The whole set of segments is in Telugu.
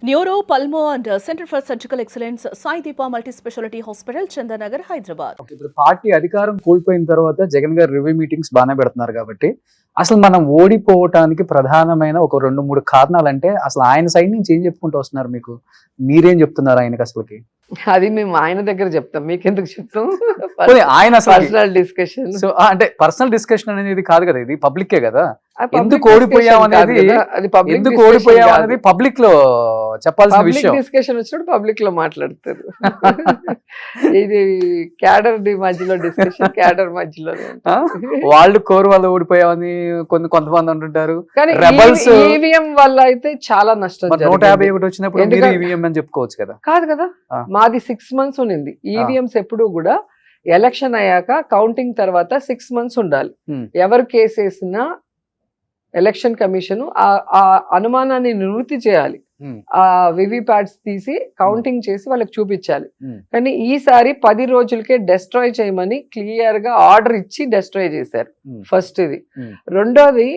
Neuro, pulmo and centre for surgical excellence Sai Deepa multi speciality hospital, Chandanagar, Hyderabad. Okay. ఇప్పుడు పార్టీ అధికారం కోల్పోయిన తర్వాత జగన్ గారు రివ్యూ మీటింగ్స్ బాగానే పెడుతున్నారు కాబట్టి అసలు మనం ఓడిపోవటానికి ప్రధానమైన ఒక 2-3 కారణాలంటే అసలు ఆయన సైడ్ నుంచి ఏం చెప్పుకుంటూ వస్తున్నారు మీకు? మీరేం చెప్తున్నారు ఆయనకి అసలుకి? అది మేము ఆయన దగ్గర చెప్తాం, మీకెందుకు చెప్తాం? పోనీ ఆయన అసలు పర్సనల్ డిస్కషన్. సో అంటే పర్సనల్ డిస్కషన్ అనేది కాదు కదా, ఇది పబ్లికే కదా. ఎందుకు ఓడిపోయాం అనేది ఎందుకు ఓడిపోయాం అనేది పబ్లిక్ లో చెప్పాల్సిన విషయం. డిస్కషన్ వచ్చినప్పుడు పబ్లిక్ లో మాట్లాడతారు. ఇది క్యాడర్ మధ్యలో డిస్కషన్, క్యాడర్ మధ్యలో. వాళ్ళు కోరు వాళ్ళు ఓడిపోయామని కొంతమంది అంటుంటారు. కానీ ఈవీఎం వల్ల అయితే చాలా నష్టం. 151 వచ్చినప్పుడు ఈవీఎం అని చెప్పుకోవచ్చు కదా. కాదు కదా, మాది 6 months ఉన్నింది. ఈవీఎంస్ ఎప్పుడు కూడా ఎలక్షన్ అయ్యాక కౌంటింగ్ తర్వాత 6 months ఉండాలి. ఎవరు కేసు వేసినా ఎలక్షన్ కమిషన్ ఆ అనుమానాన్ని నివృత్తి చేయాలి. ఆ వివిప్యాట్స్ తీసి కౌంటింగ్ చేసి వాళ్ళకి చూపించాలి. కానీ ఈసారి 10 రోజులకే డెస్ట్రాయ్ చేయమని క్లియర్ గా ఆర్డర్ ఇచ్చి డెస్ట్రాయ్ చేశారు. ఫస్ట్ ఇది. రెండోది,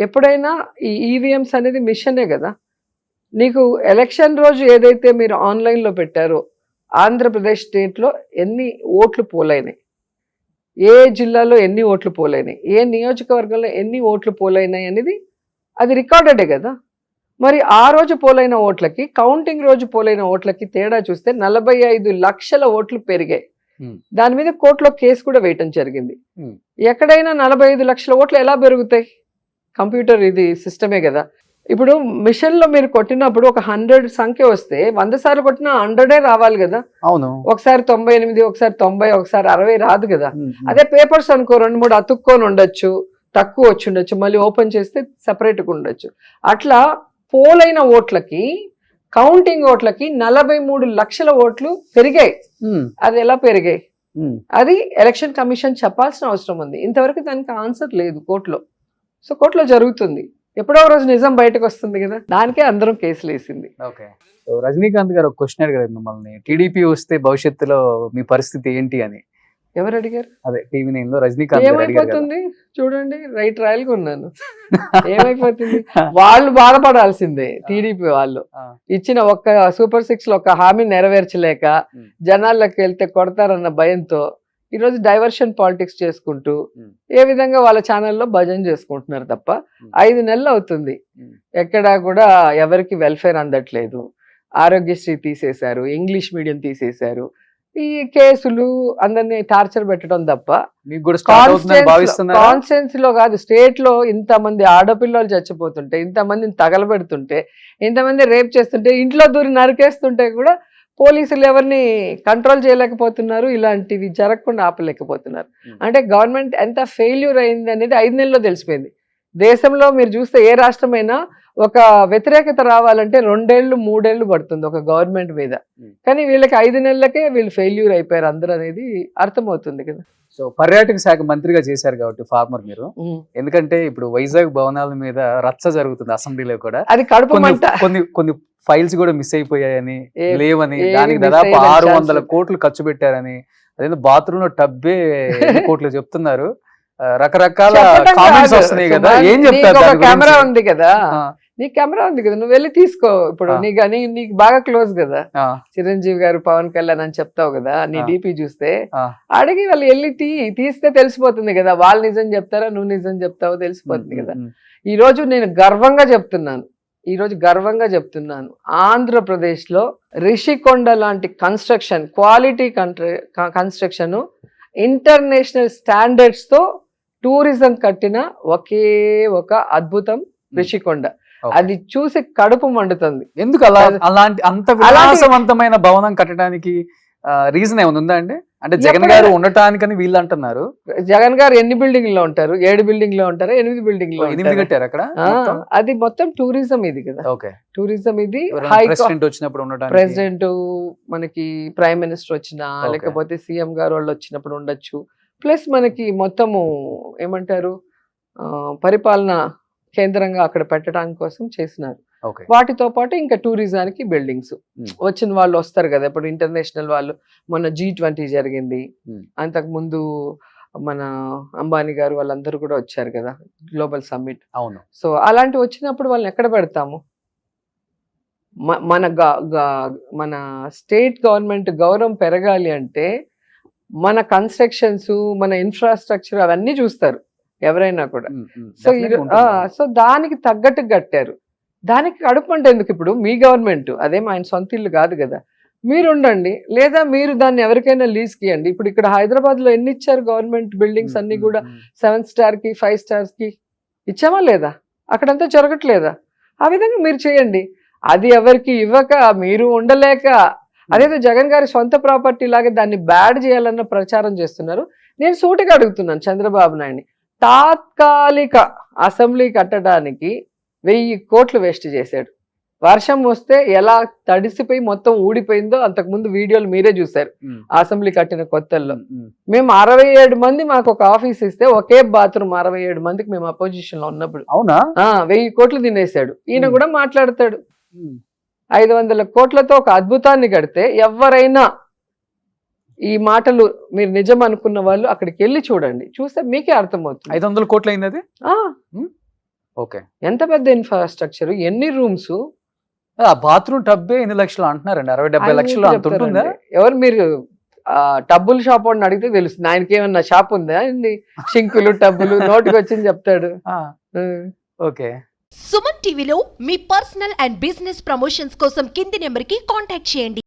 ఎప్పుడైనా ఈ ఈవీఎంస్ అనేది మిషనే కదా. నీకు ఎలక్షన్ రోజు ఏదైతే మీరు ఆన్లైన్ లో పెట్టారో, ఆంధ్రప్రదేశ్ స్టేట్ లో ఎన్ని ఓట్లు పోలైనాయి, ఏ జిల్లాలో ఎన్ని ఓట్లు పోలైనాయి, ఏ నియోజకవర్గంలో ఎన్ని ఓట్లు పోలైనాయి అనేది అది రికార్డెడే కదా. మరి ఆ రోజు పోలైన ఓట్లకి, కౌంటింగ్ రోజు పోలైన ఓట్లకి తేడా చూస్తే 45 లక్షల ఓట్లు పెరిగాయి. దాని మీద కోర్టులో కేసు కూడా వేయటం జరిగింది. ఎక్కడైనా 45 లక్షల ఓట్లు ఎలా పెరుగుతాయి? కంప్యూటర్ ఇది సిస్టమే కదా. ఇప్పుడు మిషన్ లో మీరు కొట్టినప్పుడు ఒక 100 సంఖ్య వస్తే 100 సార్లు కొట్టినా 100 రావాలి కదా. అవును. ఒకసారి 98, ఒకసారి 90, ఒకసారి 60 రాదు కదా. అదే పేపర్స్ అనుకో 2-3 అతుక్కొని ఉండొచ్చు, తక్కువ వచ్చి ఉండొచ్చు, మళ్ళీ ఓపెన్ చేస్తే సెపరేట్గా ఉండొచ్చు. అట్లా పోలైన ఓట్లకి, కౌంటింగ్ ఓట్లకి 43 లక్షల ఓట్లు పెరిగాయి. అది ఎలా పెరిగాయి? అది ఎలక్షన్ కమిషన్ చెప్పాల్సిన అవసరం ఉంది. ఇంతవరకు దానికి ఆన్సర్ లేదు కోర్టులో. సో కోర్టులో జరుగుతుంది. ఎప్పుడో రోజు నిజం బయటకు వస్తుంది కదా, దానికే అందరం కేసులు వేసింది. ఓకే. రజనీకాంత్ గారు ఒక క్వశ్చన్ అడిగారు మిమ్మల్ని, టీడీపీ వస్తే భవిష్యత్తులో మీ పరిస్థితి ఏంటి అని. ఎవరు అడిగారు? అదే టీవీ9 లో రజనీకాంత్ గారు అడిగారు. ఏమైపోతుంది చూడండి, రైట్ రాయల్గా ఉన్నాను. ఏమైపోతుంది? వాళ్ళు బాధపడాల్సిందే. టీడీపీ వాళ్ళు ఇచ్చిన ఒక్క సూపర్ 6 లో ఒక హామీ నెరవేర్చలేక జనాల్లోకి వెళ్తే కొడతారన్న భయంతో ఈరోజు డైవర్షన్ పాలిటిక్స్ చేసుకుంటూ ఏ విధంగా వాళ్ళ ఛానల్లో భజన చేసుకుంటున్నారు తప్ప 5 నెలలు అవుతుంది. ఎక్కడా కూడా ఎవరికి వెల్ఫేర్ అందట్లేదు. ఆరోగ్యశ్రీ తీసేశారు, ఇంగ్లీష్ మీడియం తీసేశారు, ఈ కేసులు అందరినీ టార్చర్ పెట్టడం తప్ప. కాన్స్టిట్యున్సీ లో కాదు, స్టేట్ లో ఇంతమంది ఆడపిల్లలు చచ్చిపోతుంటే, ఇంతమందిని తగలబెడుతుంటే, ఇంతమంది రేప్ చేస్తుంటే, ఇంట్లో దూరి నరికేస్తుంటే కూడా పోలీసులు ఎవరిని కంట్రోల్ చేయలేకపోతున్నారు, ఇలాంటివి జరగకుండా ఆపలేకపోతున్నారు. అంటే గవర్నమెంట్ ఎంత ఫెయిల్యూర్ అయింది అనేది 5 నెలల్లో తెలిసిపోయింది. దేశంలో మీరు చూస్తే ఏ రాష్ట్రమైనా ఒక వ్యతిరేకత రావాలంటే 2 ఏళ్ళు 3 ఏళ్ళు పడుతుంది ఒక గవర్నమెంట్ మీద. కానీ వీళ్ళకి 5 నెలలకే వీళ్ళు ఫెయిల్యూర్ అయిపోయారు అందరూ అనేది అర్థమవుతుంది కదా. సో పర్యాటక శాఖ మంత్రిగా చేశారు కాబట్టి ఫార్మర్ మీరు, ఎందుకంటే ఇప్పుడు వైజాగ్ భవనాల మీద రచ్చ జరుగుతుంది అసెంబ్లీలో కూడా. అది కడుపు కొన్ని ఫైల్స్ కూడా మిస్ అయిపోయాయని, లేవని, దానికి దాదాపు 600 కోట్లు ఖర్చు పెట్టారని, అదేందో బాత్రూమ్ లో టబ్బే కోట్లు చెప్తున్నారు. రకరకాల కామెంట్స్ వస్తున్నాయి కదా, ఏం చెప్తారు? కెమెరా ఉంది కదా, నీ కెమెరా ఉంది కదా, నువ్వు వెళ్ళి తీసుకో. ఇప్పుడు నీకు బాగా క్లోజ్ కదా చిరంజీవి గారు, పవన్ కళ్యాణ్ అని చెప్తావు కదా, నీ డీపీ చూస్తే అడిగి వాళ్ళు వెళ్ళి తీస్తే తెలిసిపోతుంది కదా, వాళ్ళు నిజం చెప్తారా నువ్వు నిజం చెప్తావో తెలిసిపోతుంది కదా. ఈ రోజు నేను గర్వంగా చెప్తున్నాను, ఆంధ్రప్రదేశ్ లో రిషికొండ లాంటి construction, quality construction, international standards తో టూరిజం కట్టిన ఒకే ఒక అద్భుతం రిషికొండ. అది చూసి కడుపు మండుతుంది. ఎందుకు అలాంటి అంత విలాసవంతమైన భవనం కట్టడానికి రీజన్ ఏమైనా ఉందా అండి? అంటే జగన్ గారు ఉండటానికని వీళ్ళు అంటున్నారు. జగన్ గారు ఎన్ని బిల్డింగ్ లో ఉంటారు? 7 బిల్డింగ్ లో ఉంటారు, 8 బిల్డింగ్ లో 8 కట్టారు అక్కడ. అది మొత్తం టూరిజం ఇది కదా. టూరిజం ఇది. ప్రెసిడెంట్, మనకి ప్రైమ్ మినిస్టర్ వచ్చినా, లేకపోతే సీఎం గారు వాళ్ళు వచ్చినప్పుడు ఉండొచ్చు. ప్లస్ మనకి మొత్తము ఏమంటారు, పరిపాలన కేంద్రంగా అక్కడ పెట్టడానికి కోసం చేసినారు. వాటితో పాటు ఇంకా టూరిజానికి బిల్డింగ్స్. వచ్చిన వాళ్ళు వస్తారు కదా, ఇప్పుడు ఇంటర్నేషనల్ వాళ్ళు, మొన్న G20 జరిగింది, అంతకు ముందు మన అంబానీ గారు వాళ్ళందరూ కూడా వచ్చారు కదా, గ్లోబల్ సమ్మిట్. అవును. సో అలాంటివి వచ్చినప్పుడు వాళ్ళని ఎక్కడ పెడతాము? మన స్టేట్ గవర్నమెంట్ గౌరవం పెరగాలి అంటే మన కన్స్ట్రక్షన్స్, మన ఇన్ఫ్రాస్ట్రక్చర్ అవన్నీ చూస్తారు ఎవరైనా కూడా. సో సో దానికి తగ్గట్టు కట్టారు. దానికి కడుపు అంటే ఎందుకు? ఇప్పుడు మీ గవర్నమెంట్ అదేం ఆయన సొంత ఇల్లు కాదు కదా, మీరు ఉండండి, లేదా మీరు దాన్ని ఎవరికైనా లీజ్కి ఇవ్వండి. ఇప్పుడు ఇక్కడ హైదరాబాద్ లో ఎన్ని ఇచ్చారు గవర్నమెంట్ బిల్డింగ్స్ అన్ని కూడా 7 స్టార్ కి 5 స్టార్స్ కి ఇచ్చామా లేదా? అక్కడంతా జరగట్లేదా? ఆ విధంగా మీరు చేయండి. అది ఎవరికి ఇవ్వక మీరు ఉండలేక అదేదో జగన్ గారి సొంత ప్రాపర్టీ లాగా దాన్ని బ్యాడ్ చేయాలన్న ప్రచారం చేస్తున్నారు. నేను సూటిగా అడుగుతున్నాను చంద్రబాబు నాయుడిని, తాత్కాలిక అసెంబ్లీ కట్టడానికి 1000 కోట్లు వేస్ట్ చేశాడు. వర్షం వస్తే ఎలా తడిసిపోయి మొత్తం ఊడిపోయిందో అంతకుముందు వీడియోలు మీరే చూశారు. అసెంబ్లీ కట్టిన కొత్తల్లో మేము 67 మంది మాకు ఒక ఆఫీస్ ఇస్తే ఒకే బాత్రూమ్ 67 మందికి మేము అపోజిషన్ లో ఉన్నప్పుడు. అవునా? 1000 కోట్లు తినేశాడు. ఈయన కూడా మాట్లాడతాడు. 500 కోట్లతో ఒక అద్భుతాన్ని కడితే ఎవరైనా ఈ మాటలు మీరు నిజం అనుకున్న వాళ్ళు అక్కడికి వెళ్ళి చూడండి, చూస్తే మీకే అర్థమవుతుంది. 500 కోట్లు అయింది అది. ఓకే, ఎంత పెద్ద ఇన్ఫ్రాస్ట్రక్చర్, ఎన్ని రూమ్స్. ఆ బాత్రూమ్ టబ్బే 8 లక్షలు అంటున్నారండి. 60-70 లక్షలు అంత ఉంటుందా? ఎవరు మీరు టబ్బుల షాప్ వాడిని అడిగితే తెలుస్తుంది. ఆయనకి ఏమన్నా షాప్ ఉందా అండి? షింకులు టబ్బులు నోటికి వచ్చింది చెప్తాడు. ఓకే. సుమన్ టీవీలో మీ పర్సనల్ అండ్ బిజినెస్ ప్రమోషన్స్ కోసం కింది నెంబర్కి కాంటాక్ట్ చేయండి.